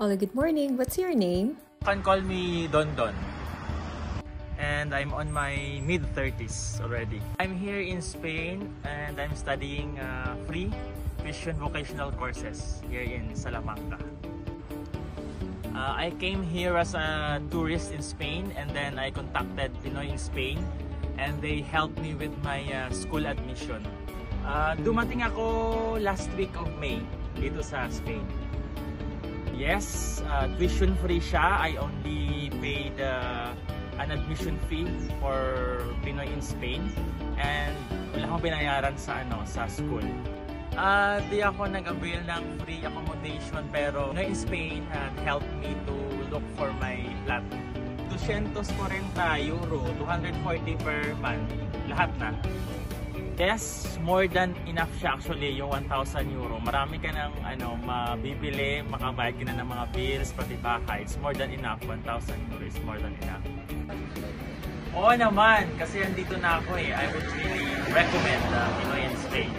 Hola, good morning. What's your name? You can call me Don Don. And I'm on my mid-30s already. I'm here in Spain and I'm studying free Christian vocational courses here in Salamanca. I came here as a tourist in Spain and then I contacted Pinoy in Spain and they helped me with my school admission. Dumating ako last week of May dito sa Spain. Yes, tuition free siya. I only paid an admission fee for Pinoy in Spain and wala akong binayaran sa school. Di ako nag-avail ng free accommodation pero Pinoy in Spain had helped me to look for my flat. 240 euro, 240 per month, lahat na. Yes, more than enough siya actually yung 1,000 euro. Marami ka ng mabibili, makabayad ka na ng mga bills, pati bahay. It's more than enough. 1,000 euro is more than enough. Oo naman, kasi andito na ako eh. I would really recommend Pinoy in Spain.